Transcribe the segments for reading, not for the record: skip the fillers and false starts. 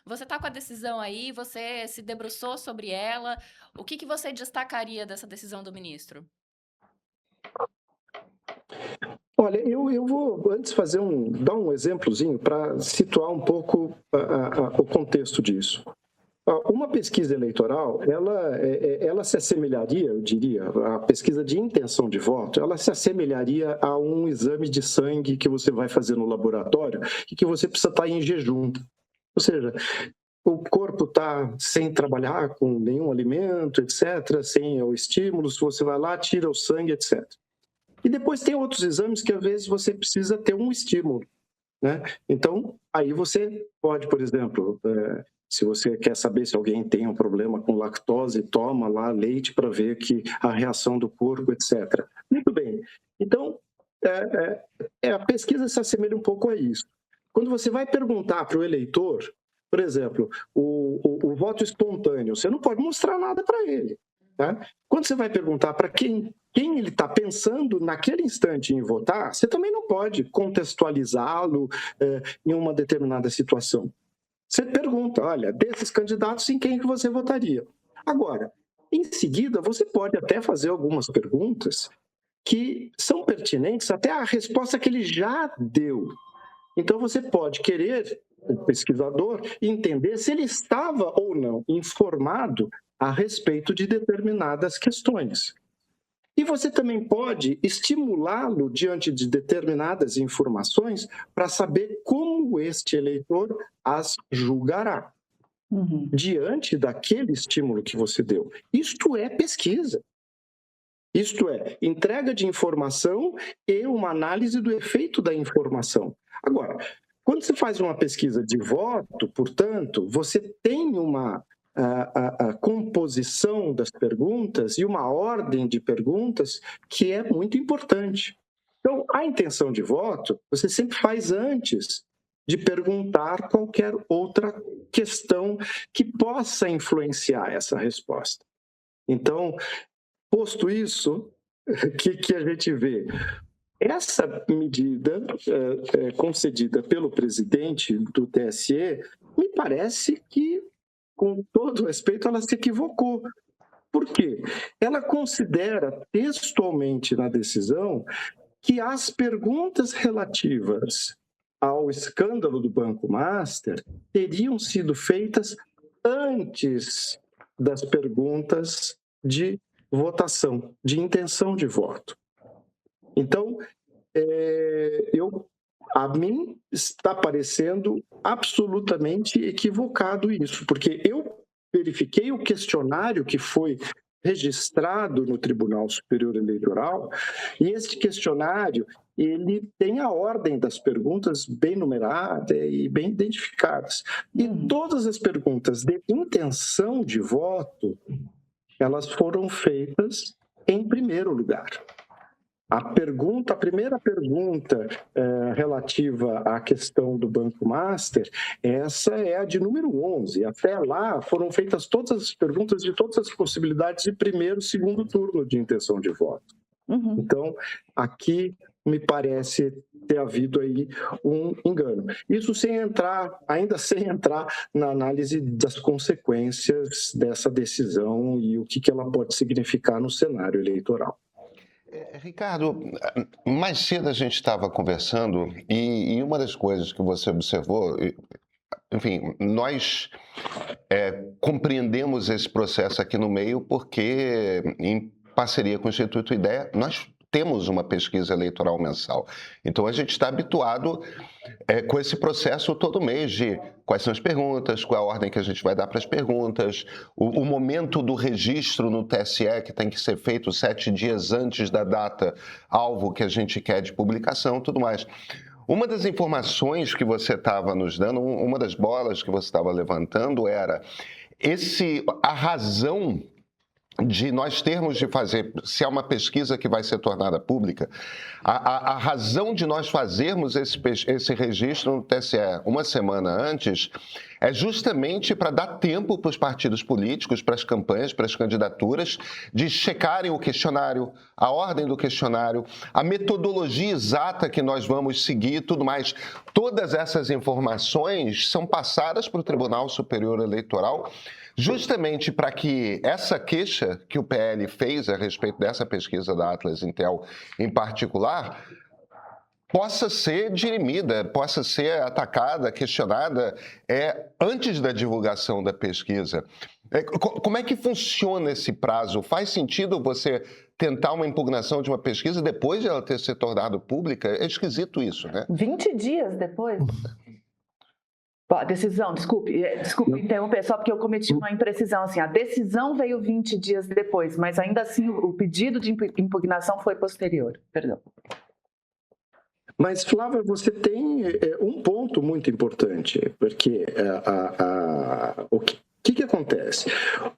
Você está com a decisão aí, você se debruçou sobre ela. O que você destacaria dessa decisão do ministro? Olha, eu vou antes dar um exemplozinho para situar um pouco o contexto disso. Uma pesquisa eleitoral, ela se assemelharia, eu diria, a pesquisa de intenção de voto, ela se assemelharia a um exame de sangue que você vai fazer no laboratório e que você precisa estar em jejum. Ou seja, o corpo está sem trabalhar com nenhum alimento, etc., sem o estímulo, se você vai lá, tira o sangue, etc. E depois tem outros exames que às vezes você precisa ter um estímulo, né? Então, aí você pode, por exemplo, se você quer saber se alguém tem um problema com lactose, toma lá leite para ver que a reação do corpo, etc. Muito bem. Então, a pesquisa se assemelha um pouco a isso. Quando você vai perguntar para o eleitor, por exemplo, o voto espontâneo, você não pode mostrar nada para ele. Tá? Quando você vai perguntar para quem ele está pensando naquele instante em votar, você também não pode contextualizá-lo em uma determinada situação. Você pergunta, olha, desses candidatos, em quem que você votaria? Agora, em seguida, você pode até fazer algumas perguntas que são pertinentes até à resposta que ele já deu. Então, você pode querer, o pesquisador, entender se ele estava ou não informado a respeito de determinadas questões. E você também pode estimulá-lo diante de determinadas informações para saber como este eleitor as julgará diante daquele estímulo que você deu. Isto é pesquisa. Isto é, entrega de informação e uma análise do efeito da informação. Agora, quando você faz uma pesquisa de voto, portanto, você tem uma a composição das perguntas e uma ordem de perguntas que é muito importante. Então, a intenção de voto, você sempre faz antes de perguntar qualquer outra questão que possa influenciar essa resposta. Então, posto isso, o que a gente vê? Essa medida concedida pelo presidente do TSE, me parece que, com todo respeito, ela se equivocou. Por quê? Ela considera textualmente na decisão que as perguntas relativas ao escândalo do Banco Master teriam sido feitas antes das perguntas de votação, de intenção de voto. Então, a mim está parecendo absolutamente equivocado isso, porque eu verifiquei o questionário que foi registrado no Tribunal Superior Eleitoral, e este questionário, ele tem a ordem das perguntas bem numerada e bem identificadas. E todas as perguntas de intenção de voto, elas foram feitas em primeiro lugar. A primeira pergunta relativa à questão do Banco Master, essa é a de número 11. Até lá foram feitas todas as perguntas de todas as possibilidades de primeiro e segundo turno de intenção de voto. Então, aqui me parece ter havido aí um engano. Isso ainda sem entrar na análise das consequências dessa decisão e o que ela pode significar no cenário eleitoral. Ricardo, mais cedo a gente estava conversando e uma das coisas que você observou, enfim, nós compreendemos esse processo aqui no meio porque, em parceria com o Instituto IDEA, nós temos uma pesquisa eleitoral mensal. Então, a gente está habituado com esse processo todo mês de quais são as perguntas, qual é a ordem que a gente vai dar para as perguntas, o momento do registro no TSE, que tem que ser feito 7 dias antes da data alvo que a gente quer de publicação, tudo mais. Uma das informações que você estava nos dando, uma das bolas que você estava levantando era a razão de nós termos de fazer, se é uma pesquisa que vai ser tornada pública, a razão de nós fazermos esse registro no TSE uma semana antes é justamente para dar tempo para os partidos políticos, para as campanhas, para as candidaturas, de checarem o questionário, a ordem do questionário, a metodologia exata que nós vamos seguir e tudo mais. Todas essas informações são passadas para o Tribunal Superior Eleitoral justamente para que essa queixa que o PL fez a respeito dessa pesquisa da Atlas Intel em particular possa ser dirimida, possa ser atacada, questionada antes da divulgação da pesquisa. Como é que funciona esse prazo? Faz sentido você tentar uma impugnação de uma pesquisa depois de ela ter se tornado pública? É esquisito isso, né? 20 dias depois? Decisão, desculpe interromper, só porque eu cometi uma imprecisão, assim, a decisão veio 20 dias depois, mas ainda assim o pedido de impugnação foi posterior, perdão. Mas, Flávia, você tem um ponto muito importante, porque o que acontece?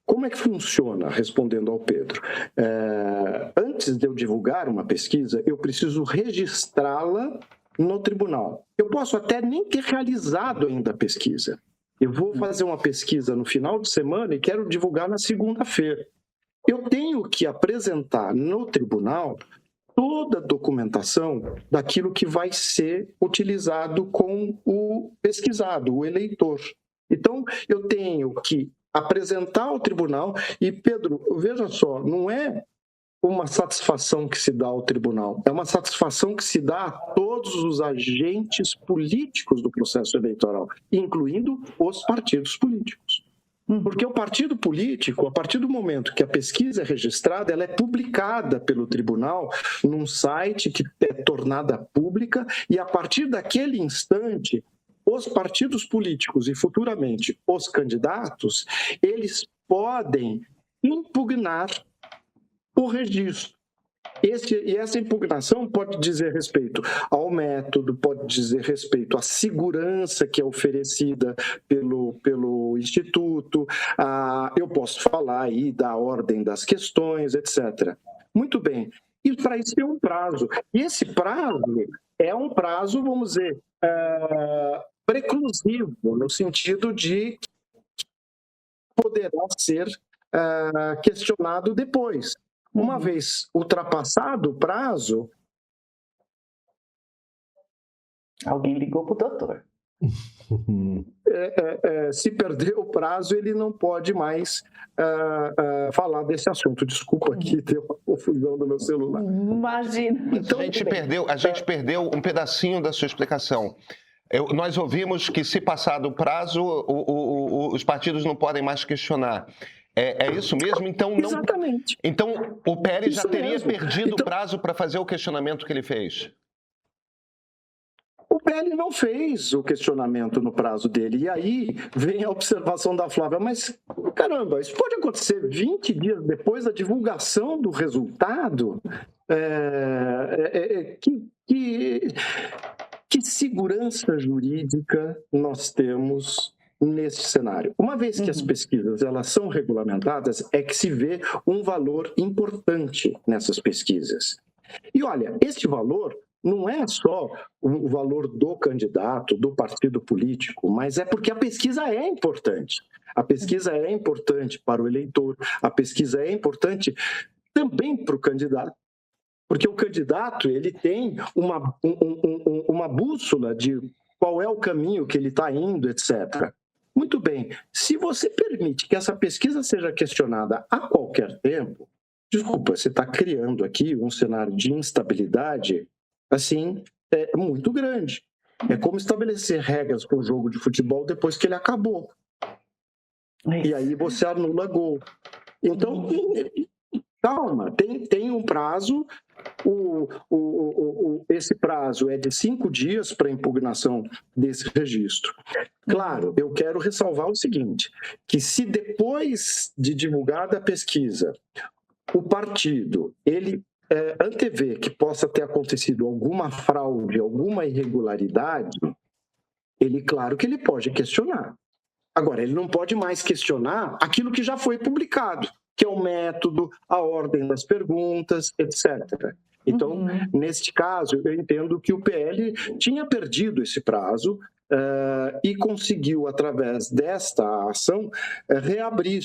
Como é que funciona, respondendo ao Pedro? Antes de eu divulgar uma pesquisa, eu preciso registrá-la no tribunal. Eu posso até nem ter realizado ainda a pesquisa. Eu vou fazer uma pesquisa no final de semana e quero divulgar na segunda-feira. Eu tenho que apresentar no tribunal toda a documentação daquilo que vai ser utilizado com o pesquisado, o eleitor. Então, eu tenho que apresentar ao tribunal e, Pedro, veja só, não é uma satisfação que se dá ao tribunal, é uma satisfação que se dá a todos os agentes políticos do processo eleitoral, incluindo os partidos políticos. Porque o partido político, a partir do momento que a pesquisa é registrada, ela é publicada pelo tribunal num site que é tornada pública e, a partir daquele instante, os partidos políticos e, futuramente, os candidatos, eles podem impugnar o registro. E essa impugnação pode dizer respeito ao método, pode dizer respeito à segurança que é oferecida pelo Instituto, eu posso falar aí da ordem das questões, etc. Muito bem. E para isso tem um prazo. E esse prazo é um prazo, vamos dizer, preclusivo, no sentido de que poderá ser questionado depois. Uma vez ultrapassado o prazo... Alguém ligou para o doutor. Se perder o prazo, ele não pode mais falar desse assunto. Desculpa aqui, deu uma confusão do meu celular. Imagina. Então, a gente perdeu um pedacinho da sua explicação. Nós ouvimos que, se passar do prazo, os partidos não podem mais questionar. É isso mesmo? Então, não... Exatamente. Então, o PL já teria mesmo. perdido o prazo para fazer o questionamento que ele fez? O PL não fez o questionamento no prazo dele. E aí vem a observação da Flávia. Mas, caramba, isso pode acontecer 20 dias depois da divulgação do resultado? Que segurança jurídica nós temos nesse cenário? Uma vez que as pesquisas elas são regulamentadas, é que se vê um valor importante nessas pesquisas. E olha, esse valor não é só o valor do candidato, do partido político, mas é porque a pesquisa é importante. A pesquisa é importante para o eleitor, a pesquisa é importante também para o candidato, porque o candidato ele tem uma bússola de qual é o caminho que ele está indo, etc. Muito bem, se você permite que essa pesquisa seja questionada a qualquer tempo, desculpa, você está criando aqui um cenário de instabilidade, assim, muito grande. É como estabelecer regras para o jogo de futebol depois que ele acabou. E aí você anula gol. Então, calma, tem um prazo. Esse prazo é de 5 dias para impugnação desse registro. Claro, eu quero ressalvar o seguinte, que se depois de divulgada a pesquisa, o partido, ele antevê que possa ter acontecido alguma fraude, alguma irregularidade, claro que ele pode questionar. Agora, ele não pode mais questionar aquilo que já foi publicado, que é o método, a ordem das perguntas, etc. Então, neste caso, eu entendo que o PL tinha perdido esse prazo, e conseguiu, através desta ação, reabrir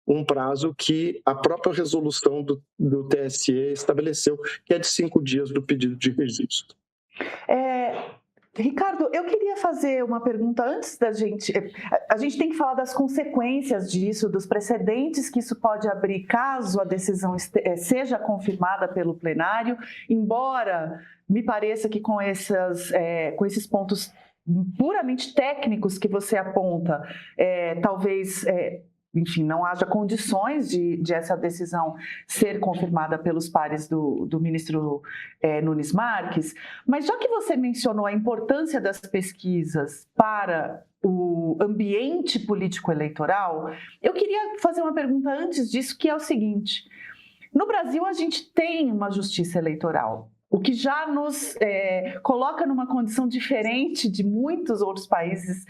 um prazo que a própria resolução do TSE estabeleceu, que é de 5 dias do pedido de registro. Ricardo, eu queria fazer uma pergunta antes da gente... A gente tem que falar das consequências disso, dos precedentes que isso pode abrir caso a decisão seja confirmada pelo plenário, embora me pareça que com esses pontos puramente técnicos que você aponta, talvez... enfim, não haja condições de essa decisão ser confirmada pelos pares do ministro Nunes Marques, mas já que você mencionou a importância das pesquisas para o ambiente político-eleitoral, eu queria fazer uma pergunta antes disso, que é o seguinte: no Brasil a gente tem uma justiça eleitoral, o que já nos coloca numa condição diferente de muitos outros países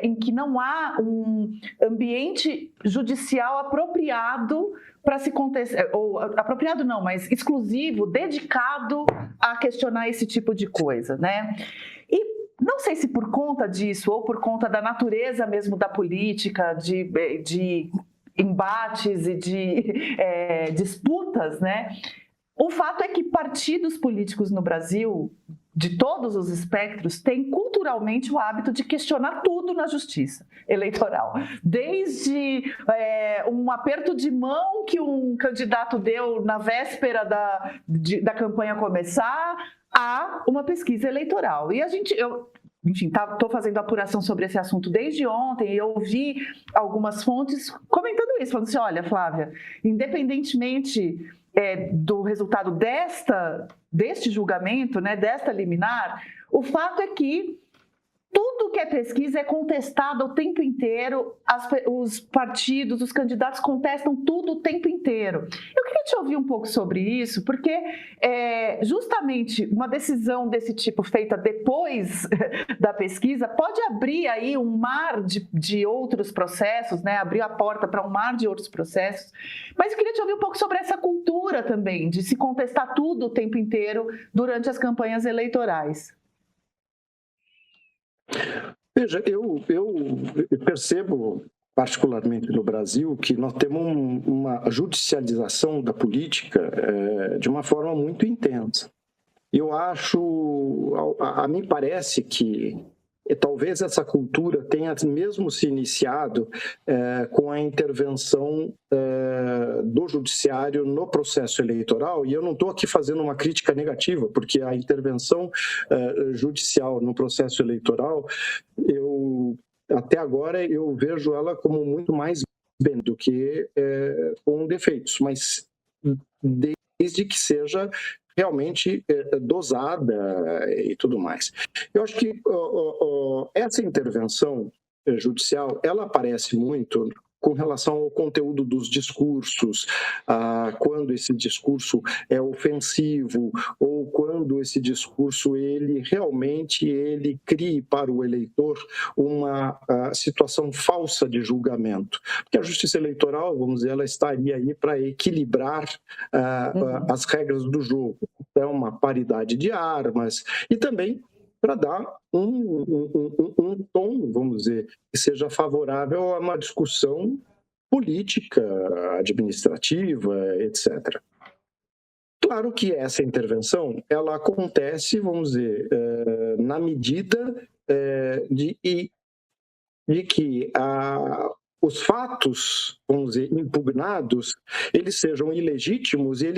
em que não há um ambiente judicial apropriado para se contestar, ou apropriado não, mas exclusivo, dedicado a questionar esse tipo de coisa, né? E não sei se por conta disso ou por conta da natureza mesmo da política, de embates e de disputas, né? O fato é que partidos políticos no Brasil, de todos os espectros, têm culturalmente o hábito de questionar tudo na justiça eleitoral. Desde um aperto de mão que um candidato deu na véspera da campanha começar, a uma pesquisa eleitoral. E enfim, estou fazendo apuração sobre esse assunto desde ontem e eu ouvi algumas fontes comentando isso, falando assim: olha, Flávia, independentemente do resultado deste julgamento, né, desta liminar, o fato é que tudo que é pesquisa é contestado o tempo inteiro, os partidos, os candidatos contestam tudo o tempo inteiro. Eu queria te ouvir um pouco sobre isso, porque justamente uma decisão desse tipo feita depois da pesquisa pode abrir aí um mar de outros processos, né? Abrir a porta para um mar de outros processos. Mas eu queria te ouvir um pouco sobre essa cultura também, de se contestar tudo o tempo inteiro durante as campanhas eleitorais. Veja, eu percebo, particularmente no Brasil, que nós temos uma judicialização da política de uma forma muito intensa. Eu acho, a mim parece que talvez essa cultura tenha mesmo se iniciado com a intervenção do judiciário no processo eleitoral, e eu não estou aqui fazendo uma crítica negativa, porque a intervenção judicial no processo eleitoral, até agora eu vejo ela como muito mais bem do que com defeitos, mas desde que seja realmente dosada e tudo mais. Eu acho que essa intervenção judicial, ela aparece muito com relação ao conteúdo dos discursos, quando esse discurso é ofensivo ou quando esse discurso ele crie para o eleitor uma situação falsa de julgamento. Porque a justiça eleitoral, vamos dizer, ela estaria aí para equilibrar as regras do jogo. Então, uma paridade de armas e também para dar um tom, vamos dizer, que seja favorável a uma discussão política, administrativa, etc. Claro que essa intervenção, ela acontece, vamos dizer, na medida de que os fatos, vamos dizer, impugnados, eles sejam ilegítimos e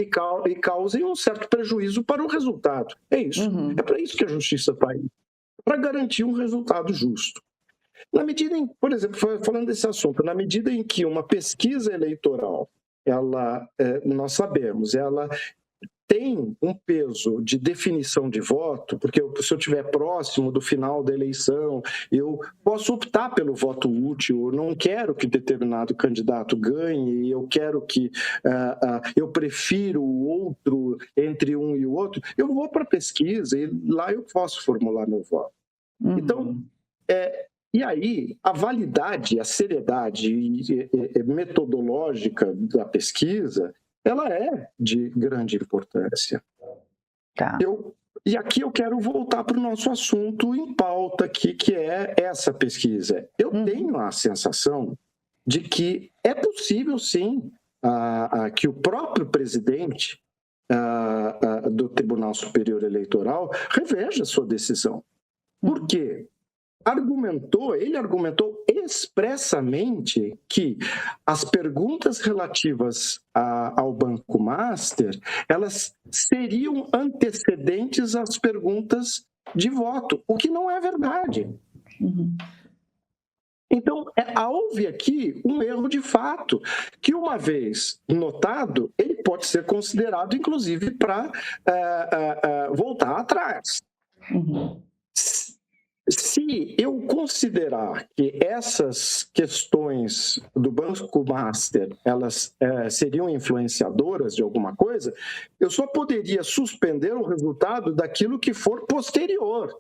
causem um certo prejuízo para o resultado. É isso. Uhum. É para isso que a justiça está aí, para garantir um resultado justo. Na medida em, por exemplo, falando desse assunto, na medida em que uma pesquisa eleitoral, nós sabemos, ela tem um peso de definição de voto, porque se eu estiver próximo do final da eleição, eu posso optar pelo voto útil, eu não quero que determinado candidato ganhe, eu quero que eu prefiro o outro entre um e o outro, eu vou para a pesquisa e lá eu posso formular meu voto. Uhum. Então, e aí, a validade, a seriedade metodológica da pesquisa, ela é de grande importância. Tá. E aqui eu quero voltar para o nosso assunto em pauta aqui, que é essa pesquisa. Eu tenho a sensação de que é possível, sim, que o próprio presidente do Tribunal Superior Eleitoral reveja sua decisão. Por quê? Ele argumentou expressamente que as perguntas relativas ao Banco Master, elas seriam antecedentes às perguntas de voto, o que não é verdade. Então, houve aqui um erro de fato, que uma vez notado, ele pode ser considerado, inclusive, para voltar atrás. Se eu considerar que essas questões do Banco Master, elas seriam influenciadoras de alguma coisa, eu só poderia suspender o resultado daquilo que for posterior.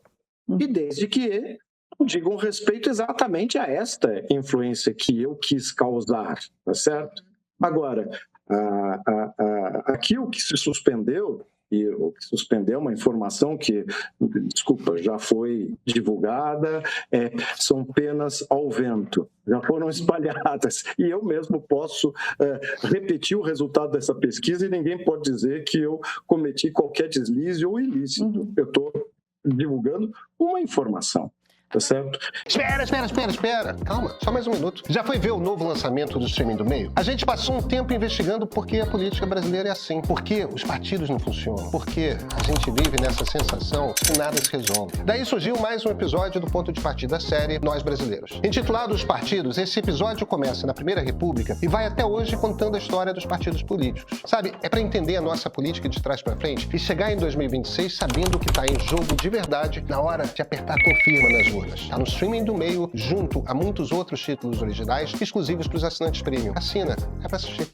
E desde que digam respeito exatamente a esta influência que eu quis causar, tá certo? Agora, aqui o que se suspendeu, e o que suspendeu uma informação que, desculpa, já foi divulgada, são penas ao vento, já foram espalhadas, e eu mesmo posso repetir o resultado dessa pesquisa e ninguém pode dizer que eu cometi qualquer deslize ou ilícito. Eu estou divulgando uma informação. Tá certo? Espera. Calma, só mais um minuto. Já foi ver o novo lançamento do streaming do meio? A gente passou um tempo investigando por que a política brasileira é assim. Por que os partidos não funcionam. Por que a gente vive nessa sensação que nada se resolve. Daí surgiu mais um episódio do Ponto de Partida da série Nós Brasileiros. Intitulado Os Partidos, esse episódio começa na Primeira República e vai até hoje contando a história dos partidos políticos. Sabe, é para entender a nossa política de trás para frente e chegar em 2026 sabendo o que tá em jogo de verdade na hora de apertar confirma nas ruas. Está no streaming do meio, junto a muitos outros títulos originais exclusivos para os assinantes premium. Assina, é para assistir.